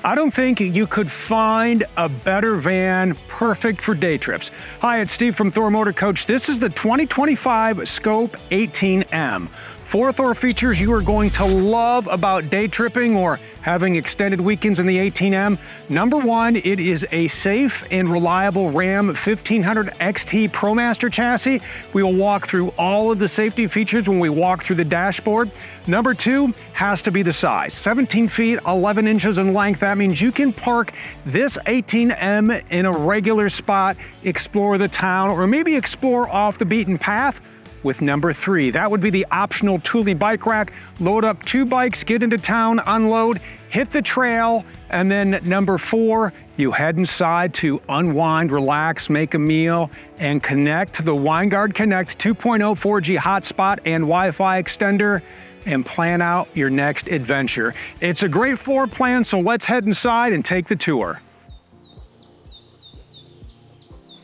I don't think you could find a better van perfect for day trips. Hi, it's Steve from Thor Motor Coach. This is the 2025 Scope 18M. 4 Thor features you are going to love about day tripping or having extended weekends in the 18M. Number 1, it is a safe and reliable Ram 1500 XT ProMaster chassis. We will walk through all of the safety features when we walk through the dashboard. Number 2 has to be the size. 17 feet, 11 inches in length. That means you can park this 18M in a regular spot, explore the town, or maybe explore off the beaten path. With number 3, that would be the optional Thule bike rack. Load up 2 bikes, get into town, unload, hit the trail, and then number 4, you head inside to unwind, relax, make a meal, and connect to the Winegard Connect 2.0 4G hotspot and Wi-Fi extender, and plan out your next adventure. It's a great floor plan, so let's head inside and take the tour.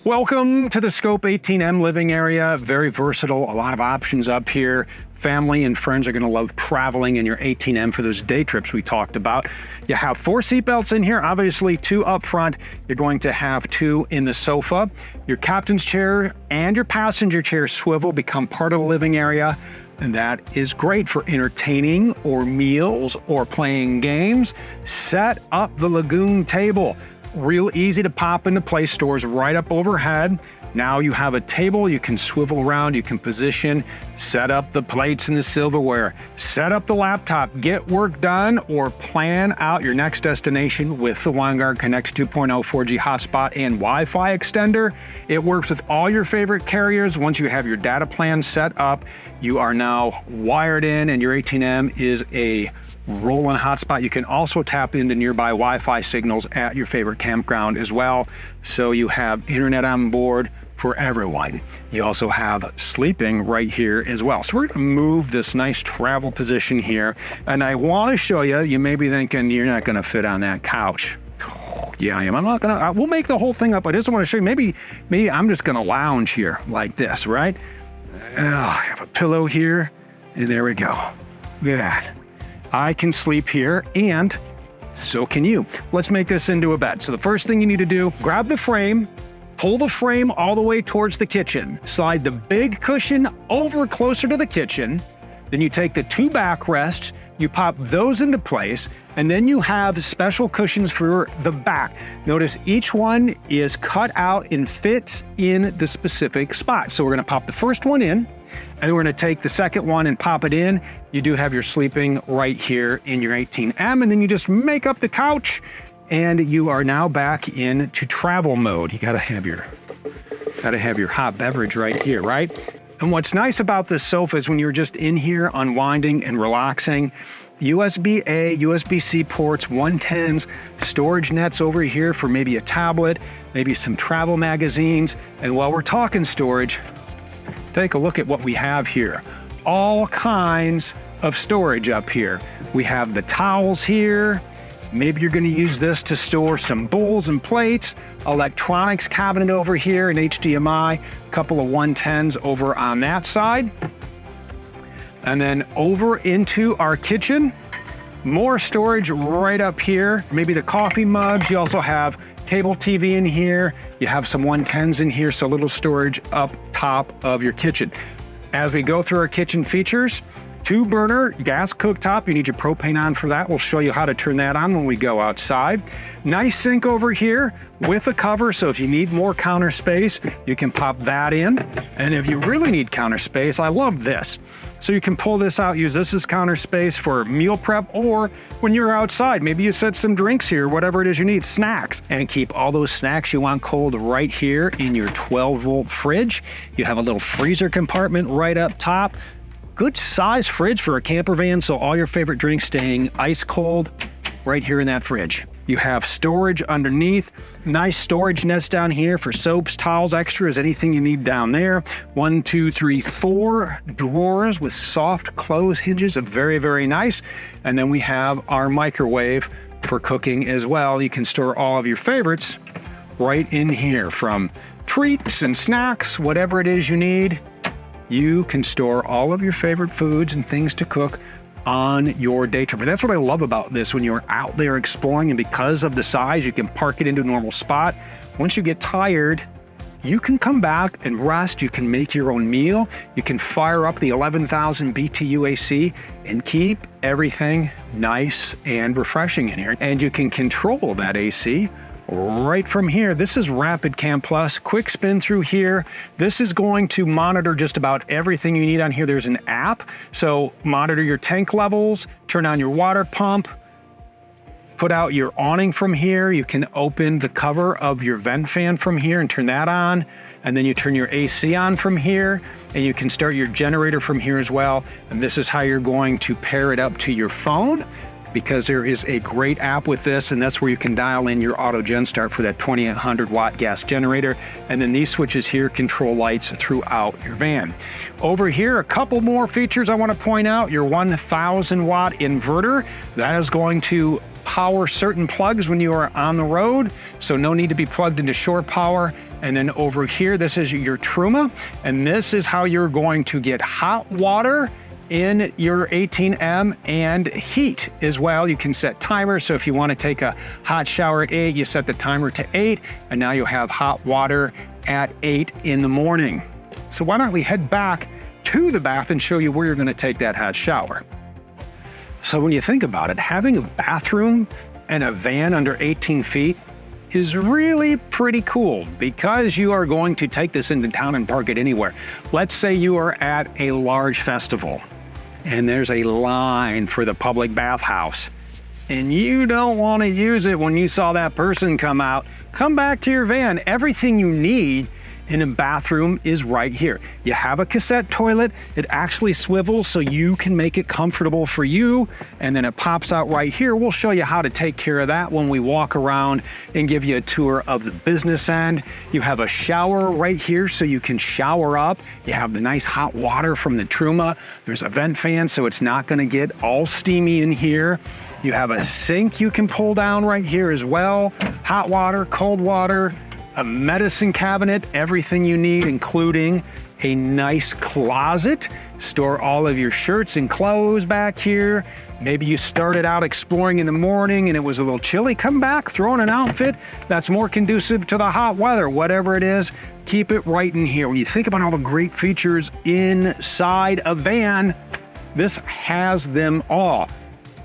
Welcome to the Scope 18M living area. Very versatile, a lot of options up here. Family and friends are gonna love traveling in your 18M for those day trips we talked about. You have 4 seatbelts in here, obviously 2 up front. You're going to have 2 in the sofa. Your captain's chair and your passenger chair swivel become part of the living area. And that is great for entertaining or meals or playing games. Set up the Lagoon table. Real easy to pop into place, stores right up overhead. Now you have a table, you can swivel around, you can position, set up the plates and the silverware, set up the laptop, get work done, or plan out your next destination with the Winegard Connect 2.0 4G hotspot and Wi-Fi extender. It works with all your favorite carriers. Once you have your data plan set up, you are now wired in, and your 18M is a rolling hotspot. You can also tap into nearby Wi-Fi signals at your favorite campground as well. So you have internet on board for everyone. You also have sleeping right here as well. So we're gonna move this nice travel position here. And I wanna show you, you may be thinking you're not gonna fit on that couch. Yeah, I am. I'm not gonna, we'll make the whole thing up. I just wanna show you, maybe I'm just gonna lounge here like this, right? I have a pillow here, and there we go. Look at that. I can sleep here, and so can you. Let's make this into a bed. So the first thing you need to do, grab the frame, pull the frame all the way towards the kitchen, slide the big cushion over closer to the kitchen, then you take the 2 backrests, you pop those into place, and then you have special cushions for the back. Notice each one is cut out and fits in the specific spot. So we're gonna pop the first one in, and then we're gonna take the second one and pop it in. You do have your sleeping right here in your 18M, and then you just make up the couch, and you are now back into travel mode. You gotta have your hot beverage right here, right? And what's nice about this sofa is when you're just in here unwinding and relaxing, USB-A, USB-C ports, 110s, storage nets over here for maybe a tablet, maybe some travel magazines. And while we're talking storage, take a look at what we have here. All kinds of storage up here. We have the towels here. Maybe you're gonna use this to store some bowls and plates, electronics cabinet over here, an HDMI, a couple of 110s over on that side. And then over into our kitchen, more storage right up here. Maybe the coffee mugs. You also have cable TV in here. You have some 110s in here, so a little storage up top of your kitchen. As we go through our kitchen features, 2-burner gas cooktop. You need your propane on for that. We'll show you how to turn that on when we go outside. Nice sink over here with a cover, so if you need more counter space, you can pop that in. And if you really need counter space, I love this. So you can pull this out, use this as counter space for meal prep, or when you're outside, maybe you set some drinks here, whatever it is you need, snacks. And keep all those snacks you want cold right here in your 12-volt fridge. You have a little freezer compartment right up top. Good size fridge for a camper van, so all your favorite drinks staying ice cold right here in that fridge. You have storage underneath, nice storage nets down here for soaps, towels, extras, anything you need down there. 1, 2, 3, 4 drawers with soft close hinges, very, very nice. And then we have our microwave for cooking as well. You can store all of your favorites right in here, from treats and snacks, whatever it is you need. You can store all of your favorite foods and things to cook on your day trip. And that's what I love about this when you're out there exploring, and because of the size, you can park it into a normal spot. Once you get tired, you can come back and rest. You can make your own meal. You can fire up the 11,000 BTU AC and keep everything nice and refreshing in here. And you can control that AC right from here. This is Rapid Cam Plus. Quick spin through here. This is going to monitor just about everything you need on here. There's an app, so monitor your tank levels, turn on your water pump, put out your awning from here. You can open the cover of your vent fan from here and turn that on. And then you turn your AC on from here, and you can start your generator from here as well. And this is how you're going to pair it up to your phone, because there is a great app with this, and that's where you can dial in your auto gen start for that 2800 watt gas generator. And then these switches here control lights throughout your van. Over here, a couple more features I want to point out. Your 1000 watt inverter, that is going to power certain plugs when you are on the road, so no need to be plugged into shore power. And then over here, this is your Truma, and this is how you're going to get hot water in your 18M and heat as well. You can set timers, so if you want to take a hot shower at 8, you set the timer to 8, and now you'll have hot water at 8 in the morning. So why don't we head back to the bath and show you where you're going to take that hot shower. So when you think about it, having a bathroom and a van under 18 feet is really pretty cool, because you are going to take this into town and park it anywhere. Let's say you are at a large festival and there's a line for the public bathhouse, and you don't want to use it when you saw that person come out. Come back to your van. Everything you need in a bathroom is right here. You have a cassette toilet. It actually swivels so you can make it comfortable for you, and then it pops out right here. We'll show you how to take care of that when we walk around and give you a tour of the business end. You have a shower right here so you can shower up. You have the nice hot water from the Truma. There's a vent fan so it's not going to get all steamy in here. You have a sink you can pull down right here as well. Hot water, cold water, a medicine cabinet, everything you need, including a nice closet. Store all of your shirts and clothes back here. Maybe you started out exploring in the morning and it was a little chilly. Come back, throw in an outfit that's more conducive to the hot weather. Whatever it is, keep it right in here. When you think about all the great features inside a van, this has them all.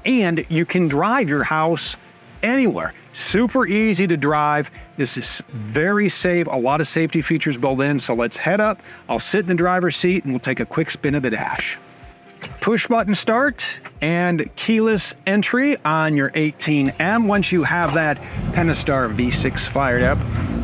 And you can drive your house anywhere. Super easy to drive. This is very safe, a lot of safety features built in. So let's head up. I'll sit in the driver's seat and we'll take a quick spin of the dash. Push button start and keyless entry on your 18M. Once you have that Pentastar V6 fired up,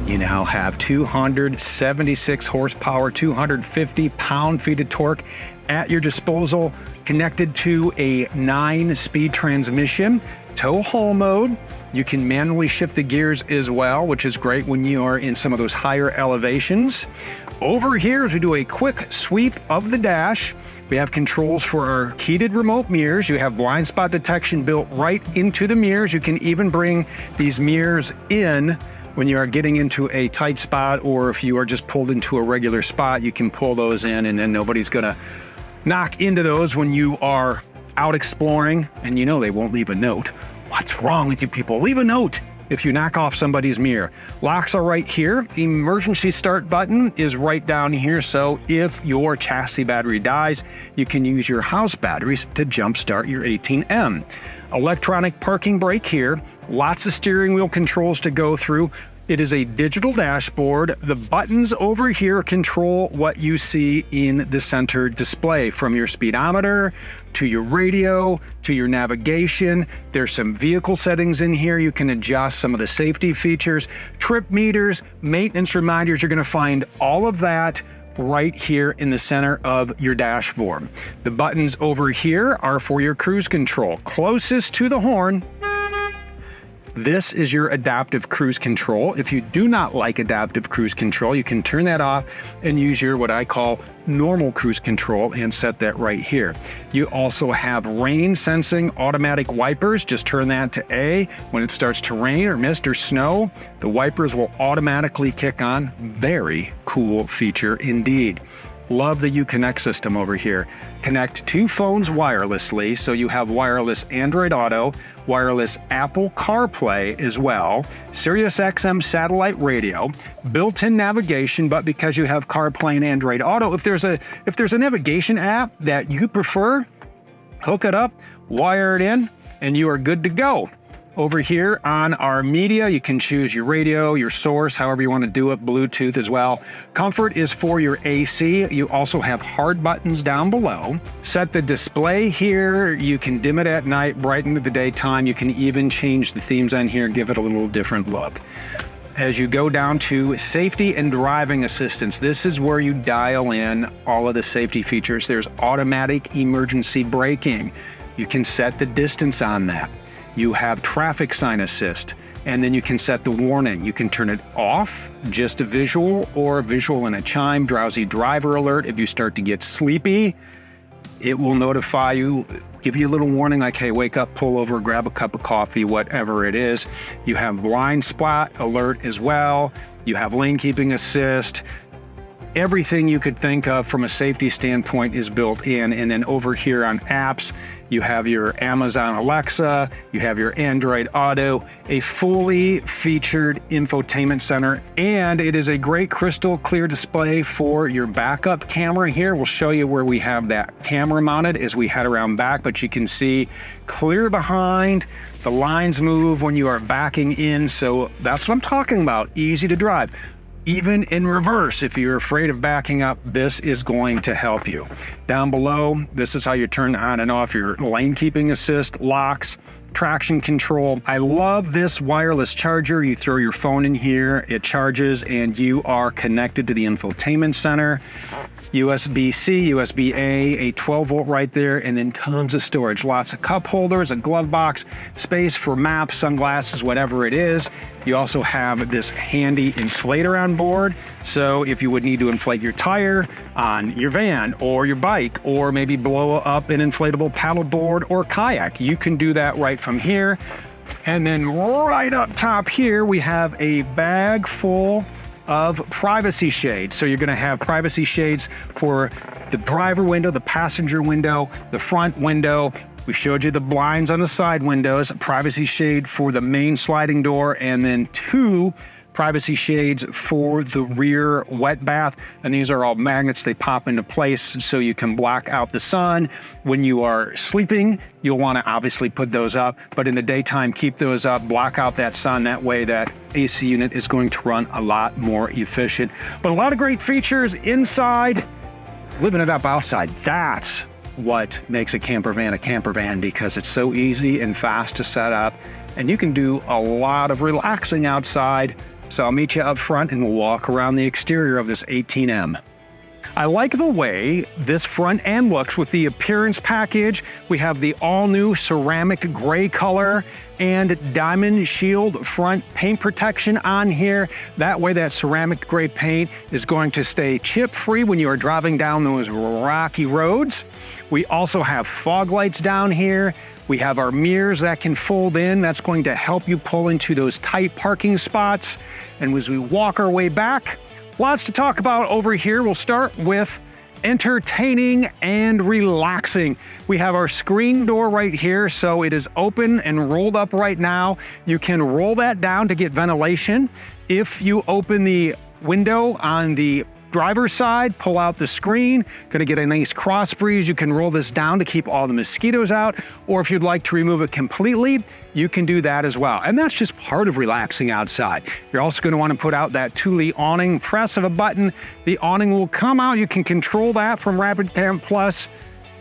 you now have 276 horsepower, 250 pound-feet of torque at your disposal, connected to a 9-speed transmission. Tow haul mode. You can manually shift the gears as well, which is great when you are in some of those higher elevations. Over here, as we do a quick sweep of the dash, we have controls for our heated remote mirrors. You have blind spot detection built right into the mirrors. You can even bring these mirrors in when you are getting into a tight spot, or if you are just pulled into a regular spot, you can pull those in, and then nobody's gonna knock into those when you are out exploring, and you know they won't leave a note. What's wrong with you people? Leave a note if you knock off somebody's mirror. Locks are right here. The emergency start button is right down here, so if your chassis battery dies, you can use your house batteries to jumpstart your 18M. Electronic parking brake here. Lots of steering wheel controls to go through. It is a digital dashboard. The buttons over here control what you see in the center display, from your speedometer to your radio to your navigation. There's some vehicle settings in here. You can adjust some of the safety features, trip meters, maintenance reminders. You're going to find all of that right here in the center of your dashboard. The buttons over here are for your cruise control. Closest to the horn, this is your adaptive cruise control. If you do not like adaptive cruise control, you can turn that off and use your what I call normal cruise control and set that right here. You also have rain sensing automatic wipers. Just turn that to A. When it starts to rain or mist or snow, the wipers will automatically kick on. Very cool feature indeed. Love the Uconnect system over here. Connect 2 phones wirelessly, so you have wireless Android Auto, wireless Apple CarPlay as well, Sirius XM satellite radio, built-in navigation, but because you have CarPlay and Android Auto, if there's a navigation app that you prefer, hook it up, wire it in, and you are good to go. Over here on our media, you can choose your radio, your source, however you want to do it, Bluetooth as well. Comfort is for your AC. You also have hard buttons down below. Set the display here. You can dim it at night, brighten it at the daytime. You can even change the themes on here, give it a little different look. As you go down to safety and driving assistance, this is where you dial in all of the safety features. There's automatic emergency braking. You can set the distance on that. You have traffic sign assist, and then you can set the warning. You can turn it off, just a visual, or a visual and a chime, drowsy driver alert. If you start to get sleepy, it will notify you, give you a little warning like, hey, wake up, pull over, grab a cup of coffee, whatever it is. You have blind spot alert as well. You have lane keeping assist. Everything you could think of from a safety standpoint is built in. And then over here on apps, you have your Amazon Alexa, you have your Android Auto, a fully featured infotainment center, and it is a great crystal clear display for your backup camera here. We'll show you where we have that camera mounted as we head around back, but you can see clear behind, the lines move when you are backing in, so that's what I'm talking about, easy to drive. Even in reverse, if you're afraid of backing up, this is going to help you. Down below, this is how you turn on and off your lane keeping assist, locks, traction control. I love this wireless charger. You throw your phone in here, it charges, and you are connected to the infotainment center. USB-C, USB-A, a 12-volt right there, and then tons of storage. Lots of cup holders, a glove box, space for maps, sunglasses, whatever it is. You also have this handy inflator on board. So if you would need to inflate your tire on your van or your bike, or maybe blow up an inflatable paddleboard or kayak, you can do that right from here. And then right up top here, we have a bag full of privacy shades. So you're going to have privacy shades for the driver window, the passenger window, the front window. We showed you the blinds on the side windows, a privacy shade for the main sliding door, and then 2 privacy shades for the rear wet bath. And these are all magnets. They pop into place so you can block out the sun. When you are sleeping, you'll want to obviously put those up, but in the daytime, keep those up, block out that sun. That way that AC unit is going to run a lot more efficient. But a lot of great features inside, living it up outside. That's what makes a camper van, because it's so easy and fast to set up, and you can do a lot of relaxing outside. So I'll meet you up front and we'll walk around the exterior of this 18M. I like the way this front end looks with the appearance package. We have the all-new ceramic gray color and diamond shield front paint protection on here. That way that ceramic gray paint is going to stay chip-free when you are driving down those rocky roads. We also have fog lights down here. We have our mirrors that can fold in. That's going to help you pull into those tight parking spots. And as we walk our way back, lots to talk about over here. We'll start with entertaining and relaxing. We have our screen door right here, so it is open and rolled up right now. You can roll that down to get ventilation. If you open the window on the driver's side, pull out the screen, gonna get a nice cross breeze. You can roll this down to keep all the mosquitoes out, or if you'd like to remove it completely, you can do that as well. And that's just part of relaxing outside. You're also gonna wanna put out that Thule awning. Press of a button, the awning will come out. You can control that from Rapid Camp Plus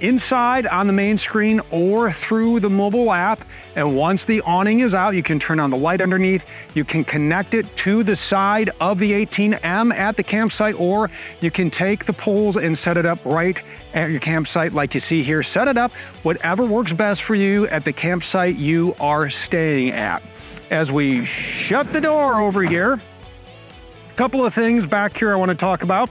inside on the main screen or through the mobile app. And once the awning is out, you can turn on the light underneath. You can connect it to the side of the 18M at the campsite, or you can take the poles and set it up right at your campsite like you see here. Set it up, whatever works best for you at the campsite you are staying at. As we shut the door over here, a couple of things back here I want to talk about.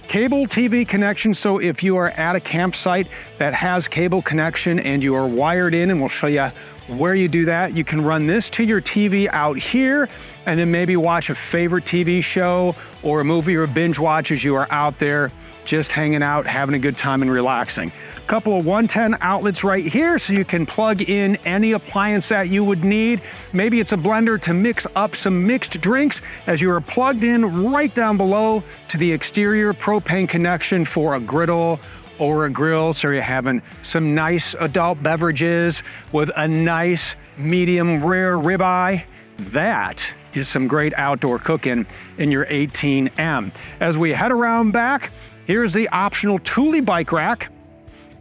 Cable TV connection, so if you are at a campsite that has cable connection and you are wired in, and we'll show you Where you do that, you can run this to your TV out here and then maybe watch a favorite TV show or a movie or binge watch as you are out there just hanging out, having a good time and relaxing. A couple of 110 outlets right here so you can plug in any appliance that you would need. Maybe it's a blender to mix up some mixed drinks as you are plugged in right down below to the exterior propane connection for a griddle or a grill, so you're having some nice adult beverages with a nice medium rare ribeye. That is some great outdoor cooking in your 18M. As we head around back, here's the optional Thule bike rack.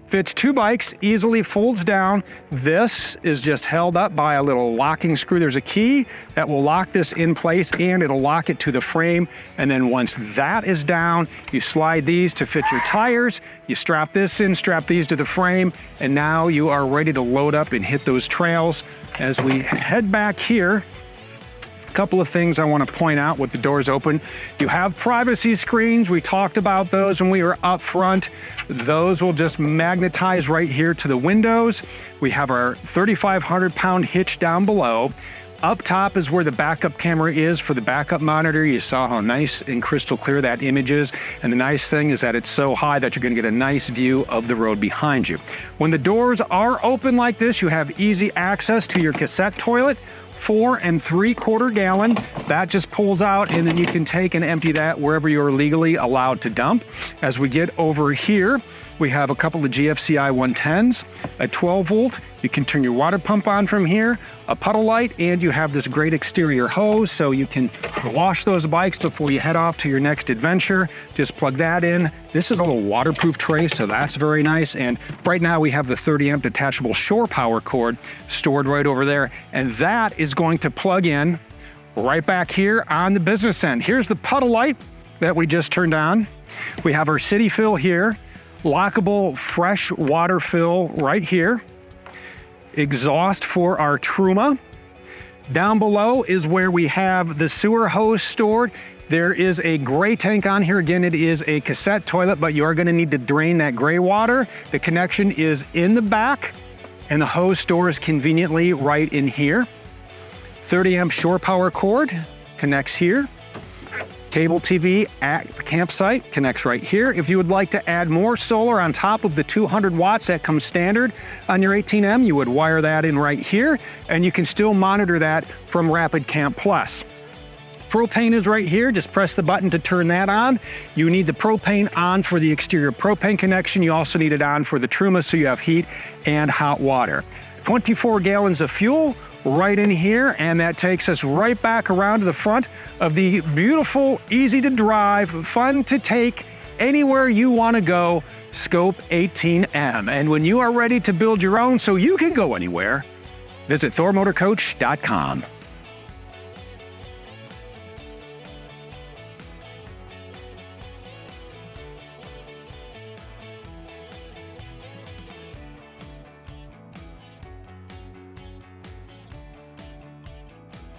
Fits 2 bikes, easily folds down. This is just held up by a little locking screw. There's a key that will lock this in place and it'll lock it to the frame. And then once that is down, you slide these to fit your tires. You strap this in, strap these to the frame, and now you are ready to load up and hit those trails. As we head back here, couple of things I want to point out with the doors open. You have privacy screens. We talked about those when we were up front. Those will just magnetize right here to the windows. We have our 3,500-pound hitch down below. Up top is where the backup camera is for the backup monitor. You saw how nice and crystal clear that image is. And the nice thing is that it's so high that you're going to get a nice view of the road behind you. When the doors are open like this, you have easy access to your cassette toilet. 4 3/4 gallon. That just pulls out and then you can take and empty that wherever you're legally allowed to dump. As we get over here, we have a couple of GFCI 110s, a 12 volt. You can turn your water pump on from here, a puddle light, and you have this great exterior hose so you can wash those bikes before you head off to your next adventure. Just plug that in. This is a little waterproof tray, so that's very nice. And right now we have the 30 amp detachable shore power cord stored right over there. And that is going to plug in right back here on the business end. Here's the puddle light that we just turned on. We have our city fill here. Lockable fresh water fill right here. Exhaust for our Truma. Down below is where we have the sewer hose stored. There is a gray tank on here. Again, it is a cassette toilet, but you are going to need to drain that gray water. The connection is in the back, and the hose store is conveniently right in here. 30 amp shore power cord connects here. Cable TV at the campsite connects right here. If you would like to add more solar on top of the 200 watts that comes standard on your 18M, you would wire that in right here, and you can still monitor that from Rapid Camp Plus. Propane is right here. Just press the button to turn that on. You need the propane on for the exterior propane connection. You also need it on for the Truma so you have heat and hot water. 24 gallons of fuel right in here, and that takes us right back around to the front of the beautiful, easy to drive, fun to take anywhere you want to go Scope 18M. And when you are ready to build your own so you can go anywhere, visit thormotorcoach.com.